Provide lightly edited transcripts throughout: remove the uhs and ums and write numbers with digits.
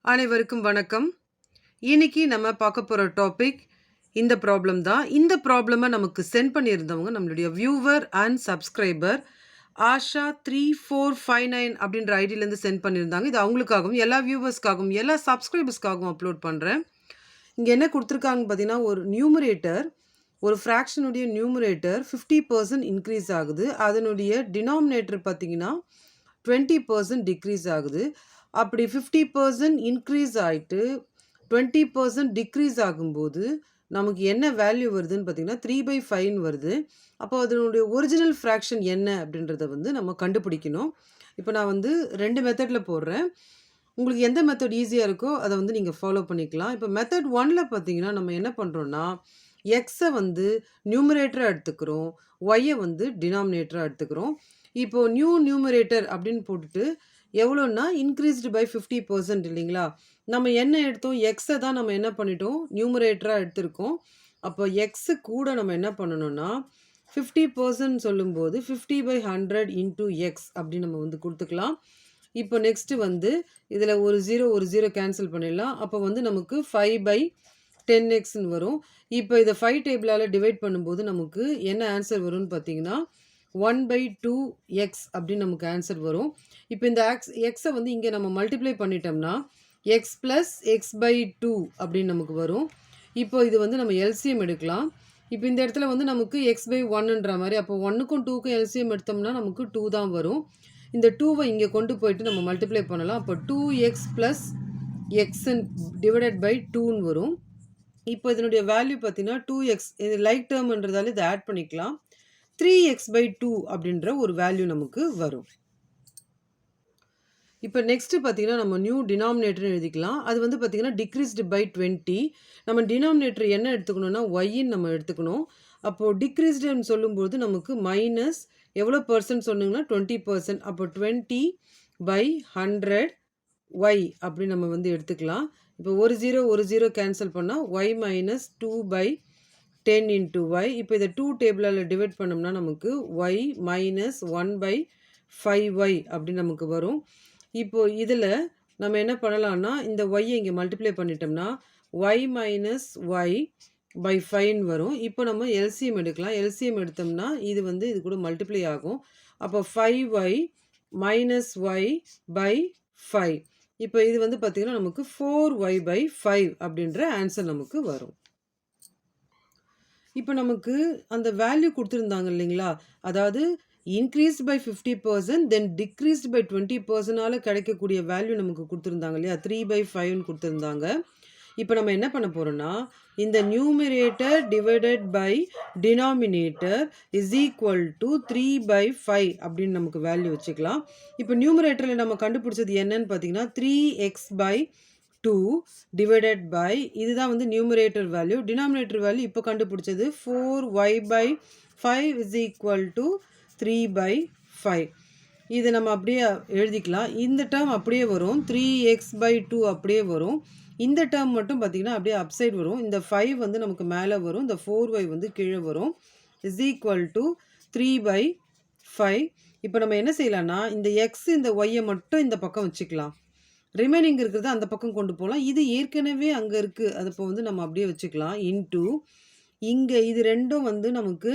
அனைவருக்கும் வணக்கம். இன்னைக்கு நம்ம பார்க்க போற டாபிக் இந்த ப்ராப்ளம் தான். இந்த ப்ராப்ளம நமக்கு சென்ட் பண்ணியிருந்தவங்க நம்மளுடைய வியூவர் அண்ட் சப்ஸ்கிரைபர் ஆஷா 3459 அப்படின்ற ஐடியிலேருந்து சென்ட் பண்ணியிருந்தாங்க. இது அவங்களுக்காகவும், எல்லா வியூவர்ஸ்க்காகவும், எல்லா சப்ஸ்கிரைபர்ஸ்க்காகவும் அப்லோட் பண்ணுறேன். இங்கே என்ன கொடுத்துருக்காங்கன்னு பார்த்தீங்கன்னா, ஒரு நியூமரேட்டர், ஒரு ஃப்ராக்ஷனுடைய நியூமரேட்டர் 50% இன்க்ரீஸ் ஆகுது. அதனுடைய டினாமினேட்டர் பார்த்தீங்கன்னா 20% டிக்ரீஸ் ஆகுது. அப்படி 50% இன்க்ரீஸ் ஆயிட்டு 20% டிக்ரீஸ் ஆகும்போது நமக்கு என்ன வேல்யூ வருதுன்னு பார்த்தீங்கன்னா 3/5ன்னு வருது. அப்போ அதனுடைய ஒரிஜினல் ஃப்ராக்ஷன் என்ன அப்படின்றத வந்து நம்ம கண்டுபிடிக்கணும். இப்போ நான் வந்து 2 மெத்தடில் போடுறேன். உங்களுக்கு எந்த மெத்தட் ஈஸியாக இருக்கோ அதை வந்து நீங்கள் ஃபாலோ பண்ணிக்கலாம். இப்போ மெத்தட் 1ல் பார்த்தீங்கன்னா நம்ம என்ன பண்ணுறோன்னா, எக்ஸை வந்து நியூமரேட்டராக எடுத்துக்கிறோம், ஒய்யை வந்து டினாமினேட்டராக எடுத்துக்கிறோம். இப்போ நியூமரேட்டர் அப்படின்னு போட்டுட்டு எவ்வளோன்னா இன்க்ரீஸ்டு பை 50% இல்லைங்களா? நம்ம என்ன எடுத்தோம்? எக்ஸை தான் நம்ம என்ன பண்ணிட்டோம்? நியூமரேட்டராக எடுத்திருக்கோம். அப்போ எக்ஸு கூட நம்ம என்ன பண்ணணும்னா 50% சொல்லும்போது 50/100 இன்டூ எக்ஸ் அப்படின்னு நம்ம வந்து கொடுத்துக்கலாம். இப்போ நெக்ஸ்ட்டு வந்து இதில் ஒரு 0 கேன்சல் பண்ணிடலாம். அப்போ வந்து நமக்கு 5/10xன்னு வரும். இப்போ இதை 5 டேபிளால் டிவைட் பண்ணும்போது நமக்கு என்ன ஆன்சர் வரும்னு பார்த்தீங்கன்னா 1/2x அப்படின்னு நமக்கு ஆன்சர் வரும். இப்போ இந்த எக்ஸை வந்து இங்கே நம்ம மல்டிப்ளை பண்ணிட்டோம்னா எக்ஸ் ப்ளஸ் x/2 அப்படின்னு நமக்கு வரும். இப்போ இது வந்து நம்ம எல்சிஎம் எடுக்கலாம். இப்போ இந்த இடத்துல வந்து நமக்கு x/1ன்ற மாதிரி, அப்போ 1க்கும் 2க்கும் எல்சிஎம் எடுத்தோம்னா நமக்கு 2 தான் வரும். இந்த 2வை இங்கே கொண்டு போயிட்டு நம்ம மல்டிப்ளை பண்ணலாம். அப்போ 2x plus x divided by 2ன்னு வரும். இப்போ இதனுடைய வேல்யூ பார்த்தீங்கன்னா 2x, இது லைக் டேர்ம்ன்றதால இதை ஆட் பண்ணிக்கலாம். 3x/2 அப்படின்ற ஒரு வேல்யூ நமக்கு வரும். இப்போ நெக்ஸ்ட்டு பார்த்தீங்கன்னா நம்ம நியூ டினாமினேட்டர்னு எழுதிக்கலாம். அது வந்து பார்த்தீங்கன்னா டிக்ரீஸ்டு பை 20. நம்ம டினாமினேட்டர் என்ன எடுத்துக்கணும்னா ஒய்ன்னு நம்ம எடுத்துக்கணும். அப்போது டிக்ரீஸ்டுன்னு சொல்லும்போது நமக்கு மைனஸ் எவ்வளோ பர்சன்ட் சொன்னீங்கன்னா 20%. அப்போ 20/100 ஒய் அப்படின்னு நம்ம வந்து எடுத்துக்கலாம். இப்போ ஒரு 0 கேன்சல் பண்ணால் ஒய் மைனஸ் 2/10 இன்ட்டு ஒய். இப்போ இதை 2 டேபிளால் டிவைட் பண்ணோம்னா நமக்கு ஒய் மைனஸ் 1/5y அப்படின்னு நமக்கு வரும். இப்போ இதில் நம்ம என்ன பண்ணலாம்னா இந்த ஒய்யை இங்கே மல்டிப்ளை பண்ணிட்டோம்னா ஒய் மைனஸ் ஒய் பை 5ன்னு வரும். இப்போ நம்ம எல்சிஎம் எடுக்கலாம். எல்சிஎம் எடுத்தோம்னா இது வந்து இது கூட மல்டிப்ளை ஆகும். அப்போ 5y மைனஸ் ஒய் பை 5. இப்போ இது வந்து பார்த்திங்கன்னா நமக்கு 4y/5 அப்படின்ற ஆன்சர் நமக்கு வரும். இப்போ நமக்கு அந்த வேல்யூ கொடுத்துருந்தாங்க இல்லைங்களா? அதாவது increased by 50% then decreased by 20%னால கிடைக்கக்கூடிய வேல்யூ நமக்கு கொடுத்துருந்தாங்க இல்லையா? 3/5ன்னு கொடுத்துருந்தாங்க. இப்போ நம்ம என்ன பண்ண போகிறோம்னா இந்த numerator divided by denominator is equal to 3/5 அப்படின்னு நமக்கு வேல்யூ வச்சுக்கலாம். இப்போ நியூமரேட்டரில் நம்ம கண்டுபிடிச்சது என்னன்னு பார்த்தீங்கன்னா 3x/2 டிவைடட் பை, இதுதான் வந்து நியூமரேட்டர் வேல்யூ. டினாமினேட்டர் வேல்யூ இப்போ கண்டுபிடிச்சது 4y/5 இஸ் ஈக்குவல் டு 3/5. இதை நம்ம அப்படியே எழுதிக்கலாம். இந்த டேர்ம் அப்படியே வரும், 3x/2 அப்படியே வரும். இந்த டேர்ம் மட்டும் பார்த்திங்கன்னா அப்படியே அப்சைட் வரும். இந்த 5 வந்து நமக்கு மேலே வரும், இந்த 4y வந்து கீழே வரும். Is equal to 3/5. இப்போ நம்ம என்ன செய்யலாம்னா இந்த எக்ஸ் இந்த ஒய்யை மட்டும் இந்த பக்கம் வச்சுக்கலாம். ரிமைனிங் இருக்கிறது அந்த பக்கம் கொண்டு போகலாம். இது ஏற்கனவே அங்கே இருக்குது, அது இப்போ வந்து நம்ம அப்படியே வச்சுக்கலாம். இன்டூ இங்கே இது ரெண்டும் வந்து நமக்கு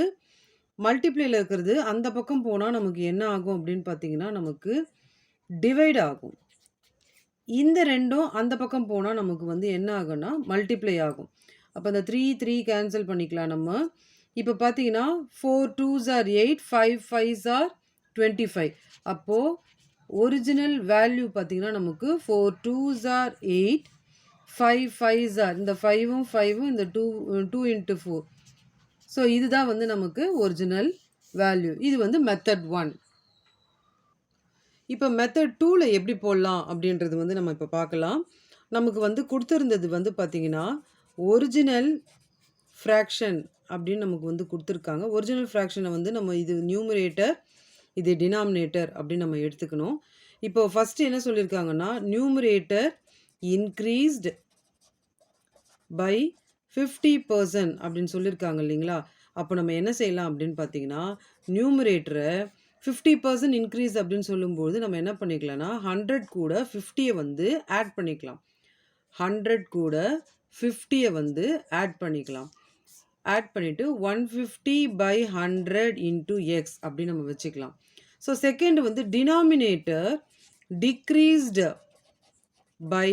மல்டிப்ளையில் இருக்கிறது அந்த பக்கம் போனால் நமக்கு என்ன ஆகும் அப்படின்னு பார்த்தீங்கன்னா நமக்கு டிவைட் ஆகும். இந்த ரெண்டும் அந்த பக்கம் போனால் நமக்கு வந்து என்ன ஆகும்னா மல்டிப்ளை ஆகும். அப்போ அந்த 3 கேன்சல் பண்ணிக்கலாம் நம்ம. இப்போ பார்த்தீங்கன்னா 4 2s are 8, 5 5s are 25. அப்போது ஒரிஜினல் வேல்யூ பார்த்தீங்கன்னா நமக்கு 4 2s are 8, 5 5s are, இந்த 5ம் 5ம் இந்த 2 into 4. ஸோ இதுதான் வந்து நமக்கு ஒரிஜினல் வேல்யூ. இது வந்து மெத்தட் 1. இப்போ மெத்தட் 2ல் எப்படி போடலாம் அப்படின்றது வந்து நம்ம இப்போ பார்க்கலாம். நமக்கு வந்து கொடுத்துருந்தது வந்து பார்த்திங்கன்னா ஒரிஜினல் ஃப்ராக்ஷன் அப்படின்னு நமக்கு வந்து கொடுத்துருக்காங்க. ஒரிஜினல் ஃப்ராக்ஷனை வந்து நம்ம இது நியூமரேட்டர், இது டினாமினேட்டர் அப்படின்னு நம்ம எடுத்துக்கணும். இப்போ ஃபஸ்ட்டு என்ன சொல்லியிருக்காங்கன்னா நியூமரேட்டர் இன்க்ரீஸ்டு பை 50% அப்படின்னு சொல்லியிருக்காங்க இல்லைங்களா? அப்போ நம்ம என்ன செய்யலாம் அப்படின்னு பார்த்தீங்கன்னா நியூமரேட்டரை 50% இன்க்ரீஸ் அப்படின்னு சொல்லும்போது நம்ம என்ன பண்ணிக்கலாம்னா 100 கூட 50யை வந்து ஆட் பண்ணிக்கலாம். 100 கூட 50யை வந்து ஆட் பண்ணிக்கலாம். ஆட் பண்ணிவிட்டு 150/100 இன்ட்டு எக்ஸ் அப்படின்னு நம்ம வச்சுக்கலாம். ஸோ செகண்ட் வந்து டினாமினேட்டர் டிக்ரீஸ்டு பை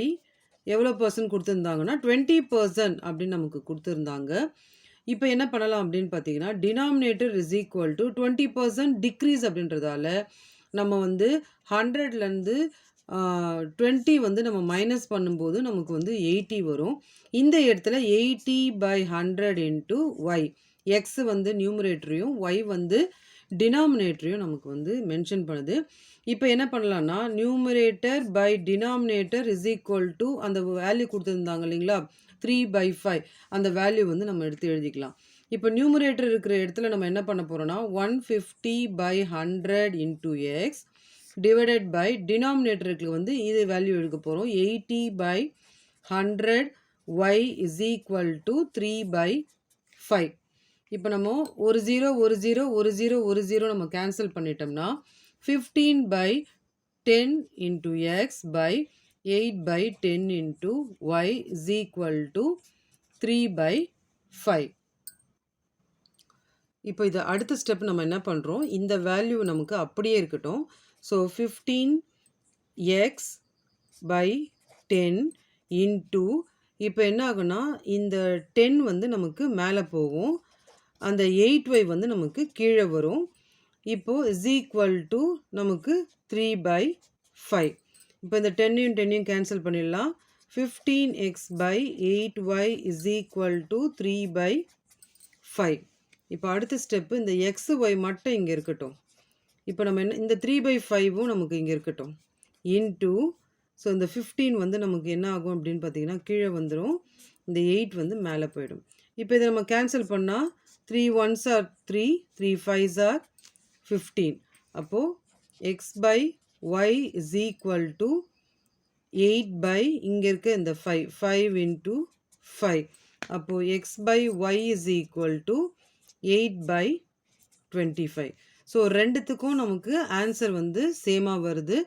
எவ்வளோ பர்சன்ட் கொடுத்துருந்தாங்கன்னா 20% அப்படின்னு நமக்கு கொடுத்துருந்தாங்க. இப்போ என்ன பண்ணலாம் அப்படின்னு பார்த்தீங்கன்னா, denominator is equal to 20% decrease அப்படின்றதால நம்ம வந்து 100லேருந்து 20 வந்து நம்ம மைனஸ் பண்ணும்போது நமக்கு வந்து 80 வரும். இந்த இடத்துல 80/100 இன்ட்டு ஒய். எக்ஸ் வந்து நியூமரேட்டரையும் ஒய் வந்து டினாமினேட்டரையும் நமக்கு வந்து மென்ஷன் பண்ணுது. இப்போ என்ன பண்ணலான்னா, numerator by denominator is equal to அந்த வேல்யூ கொடுத்துருந்தாங்க இல்லைங்களா, 3/5 அந்த வேல்யூ வந்து நம்ம எடுத்து எழுதிக்கலாம். இப்போ நியூமரேட்டர் இருக்கிற இடத்துல நம்ம என்ன பண்ண போகிறோம்னா 150/100 இன்ட்டு எக்ஸ் டிவைடட் பை டினாமினேட்டருக்கு வந்து இது வேல்யூ எடுக்க போகிறோம் 80/100 ஒய் இஸ் ஈக்குவல் டு 3/5. இப்போ நம்ம ஒரு 0 ஒரு 0 ஒரு 0 ஒரு 0 நம்ம கேன்சல் பண்ணிட்டோம்னா 15/10 into x by 8/10 into y is equal to 3/5. இப்போ இது அடுத்த ஸ்டெப் நம்ம என்ன பண்ணுறோம், இந்த வேல்யூ நமக்கு அப்படியே இருக்கட்டும். ஸோ 15x/10 இன்ட்டு இப்போ என்ன ஆகுனா, இந்த 10 வந்து நமக்கு மேலே போகும், அந்த 8y வந்து நமக்கு கீழே வரும். இப்போது இஸ் ஈக்குவல் டு நமக்கு 3/5. இப்போ இந்த 10யும் 10யும் கேன்சல் பண்ணிடலாம். 15x/8y is equal to 3/5. இப்போ அடுத்த ஸ்டெப்பு இந்த எக்ஸ் ஒய் மட்டும் இங்கே இருக்கட்டும். இப்போ நம்ம என்ன இந்த 3/5ம் நமக்கு இங்கே இருக்கட்டும். இன்ட்டு ஸோ இந்த 15 வந்து நமக்கு என்ன ஆகும் அப்படின்னு பார்த்தீங்கன்னா கீழே வந்துடும். இந்த 8 வந்து மேலே போயிடும். இப்போ இதை நம்ம கேன்சல் பண்ணால் 3 1s are 3, 3 5s are 15. அப்போது x/y இஸ் ஈக்குவல் டு 8 இங்கே இருக்க இந்த 5 இன்ட்டு 5. அப்போது x/y is equal to 8/25. So ரெண்டுத்துக்கும் நமக்கு ஆன்சர் வந்து சேமாக வருது.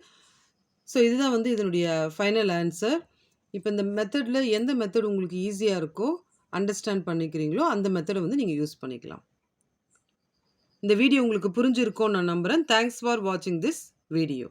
ஸோ இதுதான் வந்து இதனுடைய ஃபைனல் ஆன்சர். இப்போ இந்த மெத்தடில் எந்த மெத்தட் உங்களுக்கு ஈஸியாக இருக்கோ, அண்டர்ஸ்டாண்ட் பண்ணிக்கிறீங்களோ அந்த மெத்தடை வந்து நீங்கள் யூஸ் பண்ணிக்கலாம். இந்த வீடியோ உங்களுக்கு புரிஞ்சிருக்கோன்னு நான் நம்புகிறேன். தேங்க்ஸ் ஃபார் வாட்சிங் திஸ் வீடியோ.